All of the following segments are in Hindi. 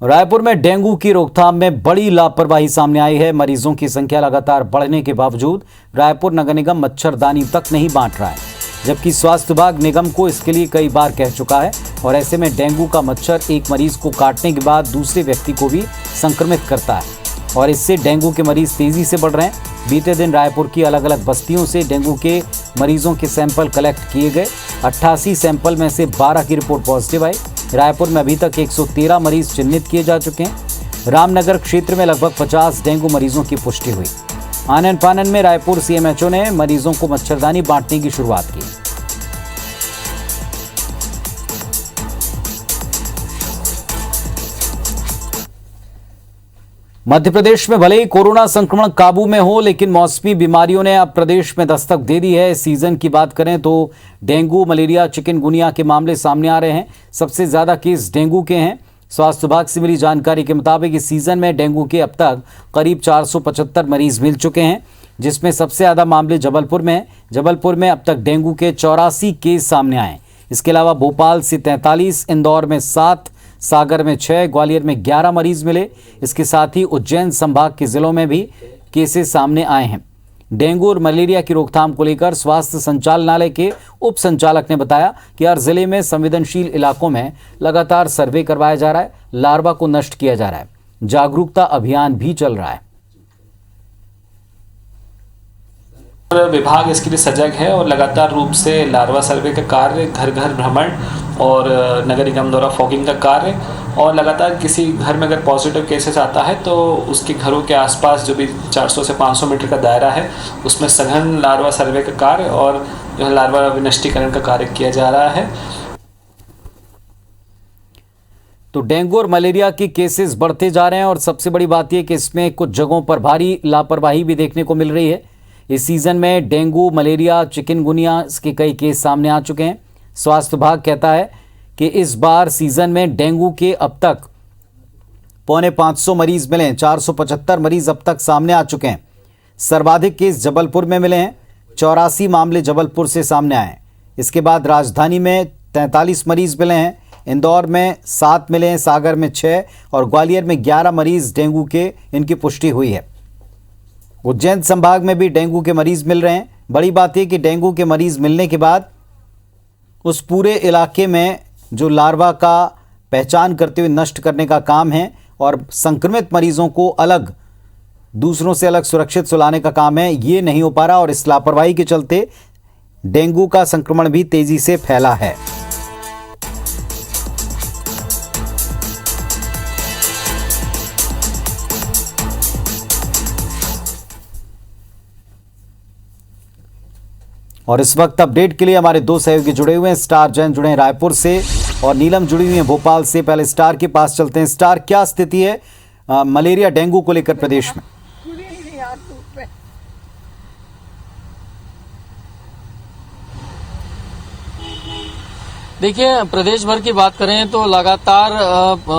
रायपुर में डेंगू की रोकथाम में बड़ी लापरवाही सामने आई है। मरीजों की संख्या लगातार बढ़ने के बावजूद रायपुर नगर निगम मच्छरदानी तक नहीं बांट रहा है, जबकि स्वास्थ्य विभाग निगम को इसके लिए कई बार कह चुका है। और ऐसे में डेंगू का मच्छर एक मरीज को काटने के बाद दूसरे व्यक्ति को भी संक्रमित करता है और इससे डेंगू के मरीज तेजी से बढ़ रहे हैं। बीते दिन रायपुर की अलग अलग बस्तियों से डेंगू के मरीजों के सैंपल कलेक्ट किए गए। 88 सैंपल में से 12 की रिपोर्ट पॉजिटिव आई। रायपुर में अभी तक 113 मरीज चिन्हित किए जा चुके हैं। रामनगर क्षेत्र में लगभग 50 डेंगू मरीजों की पुष्टि हुई। आनन फानन में रायपुर सीएमएचओ ने मरीजों को मच्छरदानी बांटने की शुरुआत की। मध्य प्रदेश में भले ही कोरोना संक्रमण काबू में हो, लेकिन मौसमी बीमारियों ने अब प्रदेश में दस्तक दे दी है। इस सीजन की बात करें तो डेंगू, मलेरिया, चिकनगुनिया के मामले सामने आ रहे हैं। सबसे ज्यादा केस डेंगू के हैं। स्वास्थ्य विभाग से मिली जानकारी के मुताबिक इस सीजन में डेंगू के अब तक करीब 475 मरीज मिल चुके हैं, जिसमें सबसे ज्यादा मामले जबलपुर में हैं। जबलपुर में अब तक डेंगू के 84 केस सामने आए। इसके अलावा भोपाल से 43, इंदौर में 7, सागर में 6, ग्वालियर में 11 मरीज मिले। इसके साथ ही उज्जैन संभाग के जिलों में भी केसेस सामने आए हैं। डेंगू और मलेरिया की रोकथाम को लेकर स्वास्थ्य संचालनालय के उप संचालक ने बताया कि हर जिले में संवेदनशील इलाकों में लगातार सर्वे करवाया जा रहा है, लार्वा को नष्ट किया जा रहा है, जागरूकता अभियान भी चल रहा है। विभाग इसके लिए सजग है और लगातार रूप से लार्वा सर्वे का कार्य, घर घर भ्रमण और नगर निगम द्वारा फॉगिंग का कार्य, और लगातार किसी घर में अगर पॉजिटिव केसेस आता है तो उसके घरों के आसपास जो भी 400 से 500 मीटर का दायरा है उसमें सघन लार्वा सर्वे का कार्य और लार्वा विनष्टीकरण का कार्य किया जा रहा है। तो डेंगू और मलेरिया के केसेस बढ़ते जा रहे हैं और सबसे बड़ी बात यह कि इसमें कुछ जगहों पर भारी लापरवाही भी देखने को मिल रही है। इस सीजन में डेंगू, मलेरिया, चिकनगुनिया के कई केस सामने आ चुके हैं। स्वास्थ्य विभाग कहता है कि इस बार सीजन में डेंगू के अब तक 450 मरीज मिले हैं। 475 मरीज अब तक सामने आ चुके हैं। सर्वाधिक केस जबलपुर में मिले हैं। 84 मामले जबलपुर से सामने आए। इसके बाद राजधानी में 43 मरीज मिले हैं। इंदौर में 7 मिले हैं, सागर में 6 और ग्वालियर में 11 मरीज डेंगू के इनकी पुष्टि हुई है। उज्जैन संभाग में भी डेंगू के मरीज मिल रहे हैं। बड़ी बात यह कि डेंगू के मरीज मिलने के बाद उस पूरे इलाके में जो लार्वा का पहचान करते हुए नष्ट करने का काम है और संक्रमित मरीजों को अलग, दूसरों से अलग सुरक्षित सुलाने का काम है, ये नहीं हो पा रहा और इस लापरवाही के चलते डेंगू का संक्रमण भी तेजी से फैला है। और इस वक्त अपडेट के लिए हमारे दो सहयोगी जुड़े हुए हैं। स्टार जैन जुड़े हैं रायपुर से और नीलम जुड़ी हुई है भोपाल से। पहले स्टार के पास चलते हैं। स्टार, क्या स्थिति है मलेरिया डेंगू को लेकर प्रदेश में? देखिए, प्रदेश भर की बात करें तो लगातार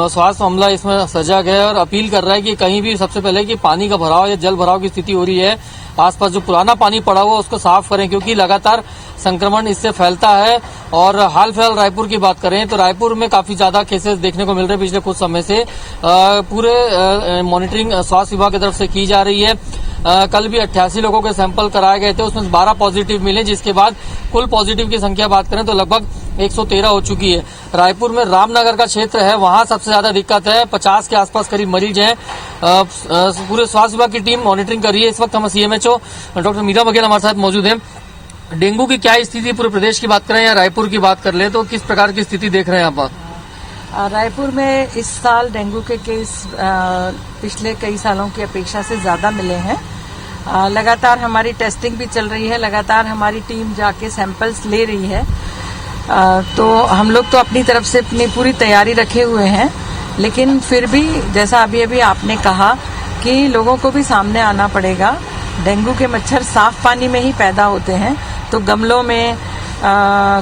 स्वास्थ्य अमला इसमें सजग है और अपील कर रहा है कि कहीं भी सबसे पहले कि पानी का भराव या जल भराव की स्थिति हो रही है, आसपास जो पुराना पानी पड़ा हुआ उसको साफ करें, क्योंकि लगातार संक्रमण इससे फैलता है। और हाल फिलहाल रायपुर की बात करें तो रायपुर में काफी ज्यादा केसेस देखने को मिल रहे हैं। पिछले कुछ समय से पूरे मॉनिटरिंग स्वास्थ्य विभाग की तरफ से की जा रही है। कल भी 88 लोगों के सैंपल कराए गए थे, उसमें 12 पॉजिटिव मिले, जिसके बाद कुल पॉजिटिव की संख्या बात करें तो लगभग 113 हो चुकी है। रायपुर में रामनगर का क्षेत्र है, वहां सबसे ज्यादा दिक्कत है। 50 के आसपास करीब मरीज हैं। पूरे स्वास्थ्य विभाग की टीम मॉनिटरिंग कर रही है। इस वक्त हम सीएमएचओ डॉक्टर मीरा बघेल हमारे साथ मौजूद हैं। डेंगू की क्या स्थिति पूरे प्रदेश की बात करें या रायपुर की बात कर ले तो किस प्रकार की स्थिति देख रहे हैं आप? रायपुर में इस साल डेंगू के केस पिछले कई सालों की अपेक्षा से ज्यादा मिले हैं। लगातार हमारी टेस्टिंग भी चल रही है, लगातार हमारी टीम जाके सैंपल्स ले रही है। तो हम लोग तो अपनी तरफ से अपनी पूरी तैयारी रखे हुए हैं, लेकिन फिर भी जैसा अभी अभी आपने कहा कि लोगों को भी सामने आना पड़ेगा। डेंगू के मच्छर साफ पानी में ही पैदा होते हैं, तो गमलों में,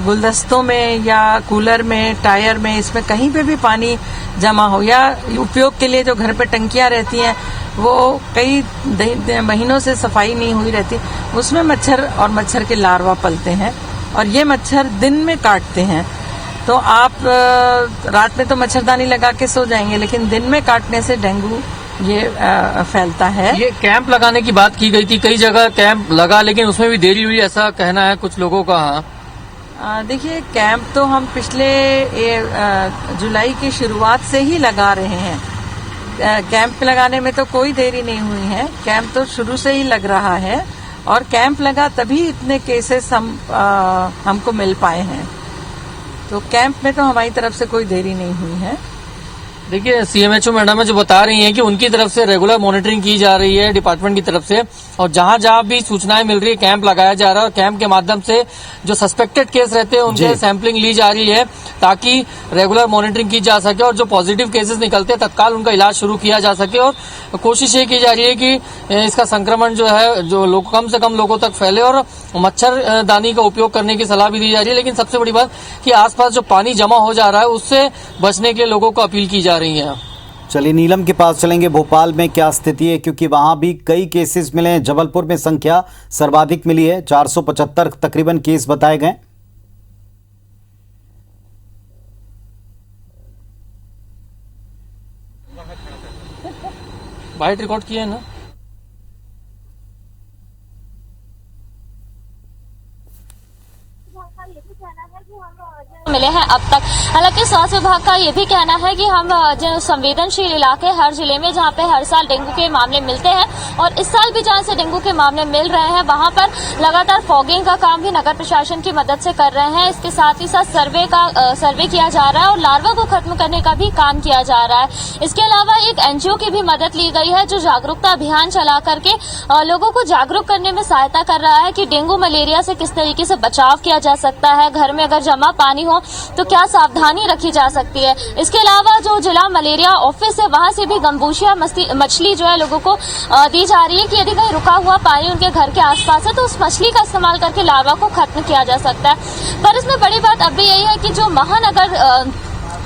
गुलदस्तों में या कूलर में, टायर में, इसमें कहीं पे भी पानी जमा हो या उपयोग के लिए जो घर पे टंकियां रहती हैं वो कई महीनों से सफाई नहीं हुई रहती, उसमें मच्छर और मच्छर के लार्वा पलते हैं और ये मच्छर दिन में काटते हैं। तो आप रात में तो मच्छरदानी लगा के सो जाएंगे, लेकिन दिन में काटने से डेंगू ये फैलता है। ये कैंप लगाने की बात की गई थी, कई जगह कैंप लगा लेकिन उसमें भी देरी हुई, ऐसा कहना है कुछ लोगों का। हाँ, देखिए कैंप तो हम पिछले जुलाई की शुरुआत से ही लगा रहे हैं। कैंप लगाने में तो कोई देरी नहीं हुई है, कैंप तो शुरू से ही लग रहा है और कैंप लगा तभी इतने केसेस हमको मिल पाए हैं। तो कैंप में तो हमारी तरफ से कोई देरी नहीं हुई है। देखिए सीएमएचओ मैडम जो बता रही हैं कि उनकी तरफ से रेगुलर मॉनिटरिंग की जा रही है डिपार्टमेंट की तरफ से, और जहां जहां भी सूचनाएं मिल रही है कैंप लगाया जा रहा है और कैंप के माध्यम से जो सस्पेक्टेड केस रहते हैं उनके सैंपलिंग ली जा रही है ताकि रेगुलर मॉनिटरिंग की जा सके और जो पॉजिटिव केसेस निकलते हैं तत्काल उनका इलाज शुरू किया जा सके। और कोशिश ये की जा रही है कि इसका संक्रमण जो है जो लोग कम से कम लोगों तक फैले, और मच्छरदानी का उपयोग करने की सलाह भी दी जा रही है। लेकिन सबसे बड़ी बात कि आसपास जो पानी जमा हो जा रहा है उससे बचने के लिए लोगों को अपील की जा रही है। चलिए नीलम के पास चलेंगे, भोपाल में क्या स्थिति है, क्योंकि वहां भी कई केसेस मिले हैं। जबलपुर में संख्या सर्वाधिक मिली है, 475 तकरीबन केस बताए गए। बाइट रिकॉर्ड किया है ना। मिले हैं अब तक। हालांकि स्वास्थ्य विभाग का ये भी कहना है कि हम जो संवेदनशील इलाके हर जिले में जहां पे हर साल डेंगू के मामले मिलते हैं और इस साल भी जहां से डेंगू के मामले मिल रहे हैं वहां पर लगातार फॉगिंग का काम भी नगर प्रशासन की मदद से कर रहे हैं। इसके साथ ही साथ सर्वे किया जा रहा है और लार्वा को खत्म करने का भी काम किया जा रहा है। इसके अलावा एक एनजीओ की भी मदद ली गई है जो जागरूकता अभियान चला करके लोगों को जागरूक करने में सहायता कर रहा है कि डेंगू मलेरिया से किस तरीके से बचाव किया जा सकता है, घर में अगर जमा पानी हो तो क्या सावधानी रखी जा सकती है। इसके अलावा जो जिला मलेरिया ऑफिस है वहां से भी गंबूशिया मछली जो है लोगों को दी जा रही है कि यदि कहीं रुका हुआ पानी उनके घर के आसपास है तो उस मछली का इस्तेमाल करके लार्वा को खत्म किया जा सकता है। पर इसमें बड़ी बात अब भी यही है कि जो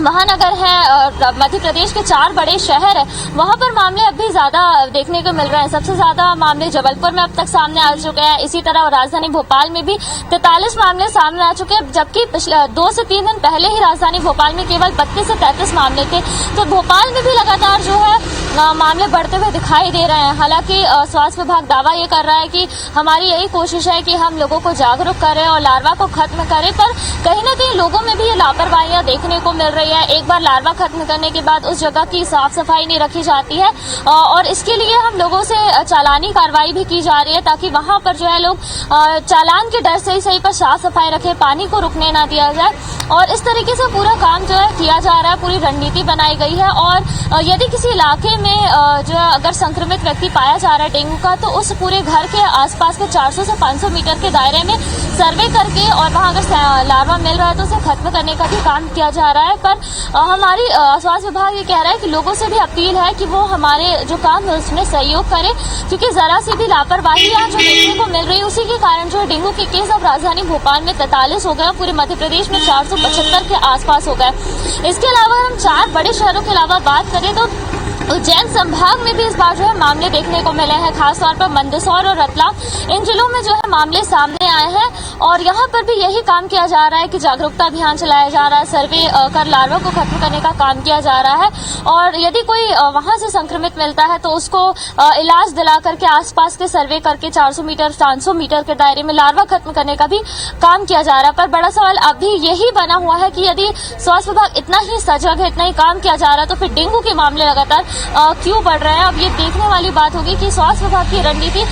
महानगर है और मध्य प्रदेश के 4 बड़े शहर है वहां पर मामले अब भी ज्यादा देखने को मिल रहे हैं। सबसे ज्यादा मामले जबलपुर में अब तक सामने आ चुके हैं। इसी तरह राजधानी भोपाल में भी 43 मामले सामने आ चुके हैं, जबकि पिछले 2 से 3 दिन पहले ही राजधानी भोपाल में केवल 32 से 33 मामले थे। तो भोपाल में भी लगातार जो है मामले बढ़ते हुए दिखाई दे रहे हैं। हालांकि स्वास्थ्य विभाग दावा ये कर रहा है कि हमारी यही कोशिश है कि हम लोगों को जागरूक करें और लार्वा को खत्म करें, पर कहीं ना कहीं लोगों में भी ये लापरवाहियां देखने को मिल रही है। एक बार लार्वा खत्म करने के बाद उस जगह की साफ सफाई नहीं रखी जाती है और इसके लिए हम लोगों से चालानी कार्रवाई भी की जा रही है ताकि वहां पर जो है लोग चालान के डर से ही पर साफ सफाई रखें, पानी को रुकने ना दिया जाए। और इस तरीके से पूरा काम जो है किया जा रहा है, पूरी रणनीति बनाई गई है। और यदि किसी इलाके में जो अगर संक्रमित व्यक्ति पाया जा रहा है डेंगू का तो उस पूरे घर के आसपास के 400 से 500 मीटर के दायरे में सर्वे करके और वहां अगर लार्वा मिल रहा है तो उसे खत्म करने का भी काम किया जा रहा है। पर हमारी स्वास्थ्य विभाग ये कह रहा है कि लोगों से भी अपील है कि वो हमारे जो काम है उसमें सहयोग करें, क्योंकि जरा सी भी लापरवाही जो देखने को मिल रही है उसी के कारण जो डेंगू के केस अब राजधानी भोपाल में 43 हो गए, पूरे मध्य प्रदेश में 475 के आसपास हो गए। इसके अलावा हम 4 बड़े शहरों के अलावा बात करें तो उज्जैन संभाग में भी इस बार जो है मामले देखने को मिले हैं, खासतौर पर मंदसौर और रतलाम, इन जिलों में जो है मामले सामने आए हैं और यहाँ पर भी यही काम किया जा रहा है कि जागरूकता अभियान चलाया जा रहा है, सर्वे कर लार्वा को खत्म करने का काम किया जा रहा है। और यदि कोई वहां से संक्रमित मिलता है तो उसको इलाज दिला करके आसपास के सर्वे करके 400 मीटर 500 मीटर के दायरे में लार्वा खत्म करने का भी काम किया जा रहा है। पर बड़ा सवाल अभी यही बना हुआ है कि यदि स्वास्थ्य विभाग इतना ही सजग है, इतना ही काम किया जा रहा है तो फिर डेंगू के मामले लगातार क्यों बढ़ रहे हैं। अब ये देखने वाली बात होगी कि स्वास्थ्य विभाग की रणनीति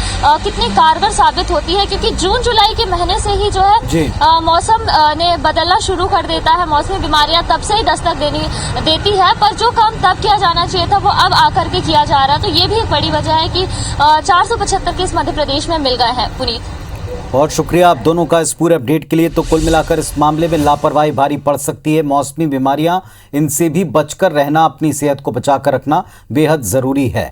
कितनी कारगर साबित होती है, क्योंकि जून जुलाई के महीने से ही जो है मौसम ने बदलना शुरू कर देता है, मौसमी बीमारियां तब से ही दस्तक देती है। पर जो काम तब किया जाना चाहिए था वो अब आकर के किया जा रहा है। तो ये भी एक बड़ी वजह है कि 475 केस मध्य प्रदेश में मिल गए हैं। पुनीत, बहुत शुक्रिया आप दोनों का इस पूरे अपडेट के लिए। तो कुल मिलाकर इस मामले में लापरवाही भारी पड़ सकती है। मौसमी बीमारियां, इनसे भी बचकर रहना, अपनी सेहत को बचाकर रखना बेहद जरूरी है।